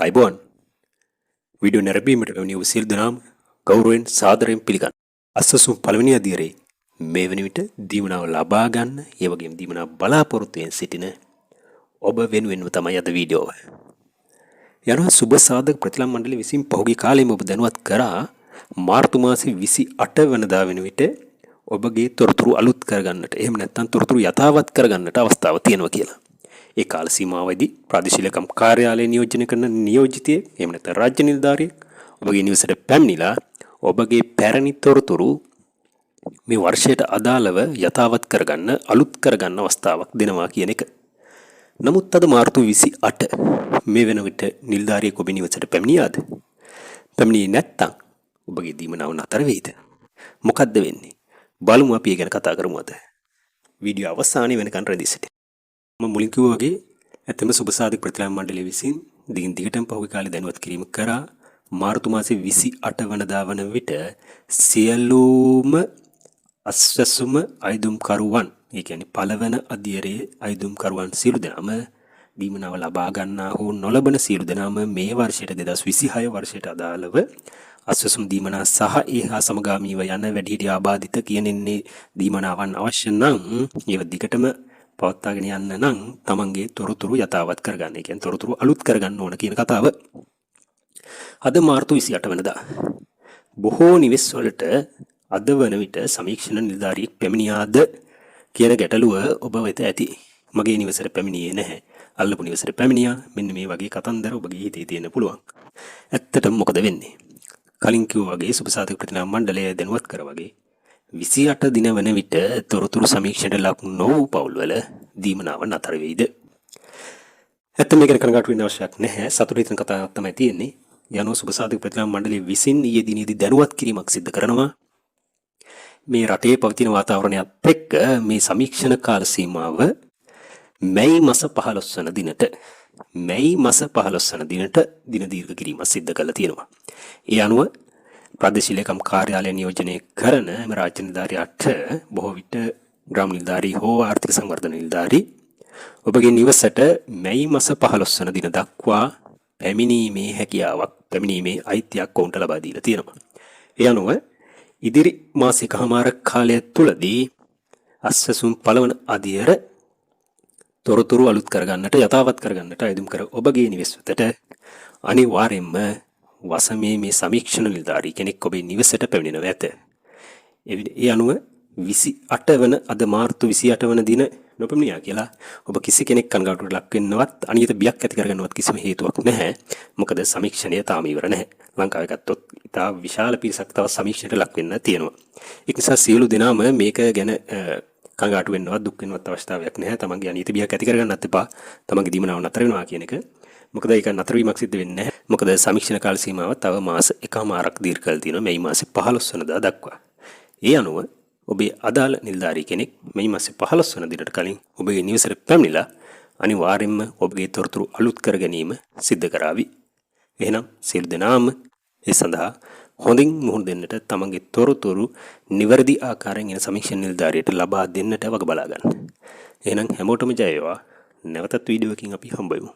අයිබෝන් වීඩියෝ නැරඹීමට පැමිණි ඔබ සියලු දෙනාම ගෞරවයෙන් සාදරයෙන් පිළිගන්නවා. අස්සසුම් පළවෙනි අදියරේ මේ වෙන විට දීමනාව ලබා ගන්න, ඒ වගේම දීමනාව බලාපොරොත්තුෙන් සිටින ඔබ වෙනුවෙන්ම තමයි අද වීඩියෝව. යනවා සුබ සාධක ප්‍රතිලාම මණ්ඩලය විසින් පහුගිය කාලෙම ඔබ දැනුවත් කරා මාර්තු මාසේ 28 වෙනිදා වෙන විට ඔබගේ තොරතුරු අලුත් කරගන්නට, එහෙම නැත්නම් තොරතුරු යථාවත් කරගන්නට අවස්ථාවක් තියෙනවා කියලා. ඒ කාල සීමාවේදී ප්‍රාදේශීය කාර්යාලය නියෝජනය කරන නියෝජිතයෙක්, එහෙම නැත්නම් රාජ්‍ය නිලධාරියෙක් ඔබගේ නිවසට පැමිණිලා ඔබගේ පැරණි තොරතුරු මේ වර්ෂයට අදාළව යථාවත් කරගන්න, අලුත් කරගන්න අවස්ථාවක් දෙනවා කියන එක. නමුත් අද මාර්තු 28 මේ වෙන විට නිලධාරියෙක් ඔබේ නිවසට පැමිණියාද? පැමිණියේ නැත්නම් ඔබගේ දීමනාව නතර වෙයිද? මොකද්ද වෙන්නේ? බලමු අපි ඒ ගැන කතා කරමු අද. වීඩියෝ අවසානයේ වෙනකන් රැඳී සිටින්න. මම මුලින් කිව්වා වගේ ඇත්තම සුබ සාධක ප්‍රතිලාම මණ්ඩලය විසින් දිගින් දිගටම පහුගිය කාලේ දැනුවත් කිරීම කරා මාර්තු මාසේ 28 වෙනිදා වන විට සියලුම අස්වැසුම අයදුම්කරුවන්, ඒ කියන්නේ පළවන අදියරේ අයදුම්කරුවන් සියලු දෙනාම දීමනාව ලබා ගන්නා හෝ නොලබන සියලු දෙනාම මේ වර්ෂයට 2026 වර්ෂයට අදාළව අස්වැසුම් දීමනා සහ ඒහා සමගාමීව යන වැඩිහිටි ආබාධිත කියනෙන්නේ දීමනාවන් අවශ්‍ය නම් ඒව දිගටම පවත්වාගෙන යන්න නම් තමන්ගේ තොරතුරු යථාවත් කරගන්න. ඒ කියන්නේ තොරතුරු අලුත් කරගන්න ඕන කියන කතාව. අද මාර්තු 28 වෙනිදා බොහෝ නිවෙස් වලට අද වන විට සමීක්ෂණ නිලධාරියෙක් පැමිණියාද කියන ගැටලුව ඔබ වෙත ඇති. මගේ නිවසට පැමිණියේ නැහැ. අල්ලපු නිවසට පැමිණියා. මෙන්න මේ වගේ කතන්දර ඔබගේ හිතේ තියෙන්න පුළුවන්. ඇත්තටම මොකද වෙන්නේ? කලින් කිව්වා වගේ සුබසාධක ප්‍රතිලාම මණ්ඩලය දැනුවත් කර වගේ 28 දින වන විට තොරතුරු සමීක්ෂණයට ලක් නොවූ පවුල්වල දීමනාව නතර වෙයිද? ඇත්තම මේක කනගාටු වෙන්න අවශ්‍යයක් නැහැ. සතුටු හිතන කතාවක් තමයි තියෙන්නේ. යනෝ සුබසාධක ප්‍රතිලාම මණ්ඩලය විසින් ඊයේ දිනේදී දැනුවත් කිරීමක් සිදු කරනවා. මේ රටේ පවතින වාතාවරණයත් එක්ක මේ සමීක්ෂණ කාල සීමාව මැයි මාස 15 වන දිනට දින දීර්ඝ කිරීමක් සිදු කරලා තියෙනවා. ඒ අනුව ප්‍රාදේශීය කාර්යාලය නියෝජනය කරන රාජ්‍ය නිලධාරියාට බොහෝ විට ග්‍රාම නිලධාරී හෝ ආර්ථික සංවර්ධන නිලධාරී ඔබගේ නිවසට මැයි මාස 15 වන දින දක්වා පැමිණීමේ හැකියාවක්, පැමිණීමේ අයිතියක් ඔවුන්ට ලබා දීලා තියෙනවා. ඒ අනුව ඉදිරි මාසිකමාරක කාලය තුලදී අස්වැසුම් පළවන අදියර තොරතුරු අලුත් කරගන්නට, යථාවත් කරගන්නට අයදුම් කර ඔබගේ නිවෙස් වෙතට අනිවාර්යයෙන්ම වසමේ මේ සමීක්ෂණ නිලධාරී කෙනෙක් ඔබේ නිවසට පැමිණෙනවා ඇත. ඒ අනුව 28 වන අද මාර්තු 28 වන දින නොපැමිණියා කියලා ඔබ කිසි කෙනෙක් කනගාටුවට ලක් වෙන්නවත්, අනියත බියක් ඇති කරගන්නවත් කිසිම හේතුවක් නැහැ. මොකද සමීක්ෂණය තාම ඉවර නැහැ. ලංකාවේ ගත්තොත් ඉතා විශාල පිරිසක් තව සමීක්ෂණයට ලක් වෙන්න තියෙනවා. ඒක නිසා සියලු දෙනාම මේක ගැන කනගාටු වෙන්නවත්, දුක් වෙන්නවත් අවශ්‍යතාවයක් නැහැ. තමන්ගේ අනියත බියක් ඇති කරගන්නත් එපා. තමන්ගේ දීමනාව නතර වෙනවා කියන එක. මොකද ඒක නතර වීමක් සිද්ධ වෙන්නේ නැහැ. මොකද සමීක්ෂණ කාල සීමාව තව මාස එකමාරක් දීර්ඝ කරලා තියෙනවා, මේ මාසේ 15 වෙනිදා දක්වා. ඒ අනුව ඔබේ අදාළ නිලධාරී කෙනෙක් මේ මාසේ 15 වන දිනට කලින් ඔබගේ නිවසට පැමිණිලා අනිවාර්යයෙන්ම ඔබගේ තොරතුරු අලුත් කර ගැනීම සිද්ධ කරાવી. එහෙනම් සියලු දෙනාම ඒ සඳහා හොඳින් මුහුණ දෙන්නට, තමන්ගේ තොරතුරු නිවැරදි ආකාරයෙන් එන සමීක්ෂණ නිලධාරියට ලබා දෙන්නට වග බලා ගන්න. එහෙනම් හැමෝටම ජය වේවා. නැවතත් වීඩියෝ එකකින් අපි හම්බ වෙමු.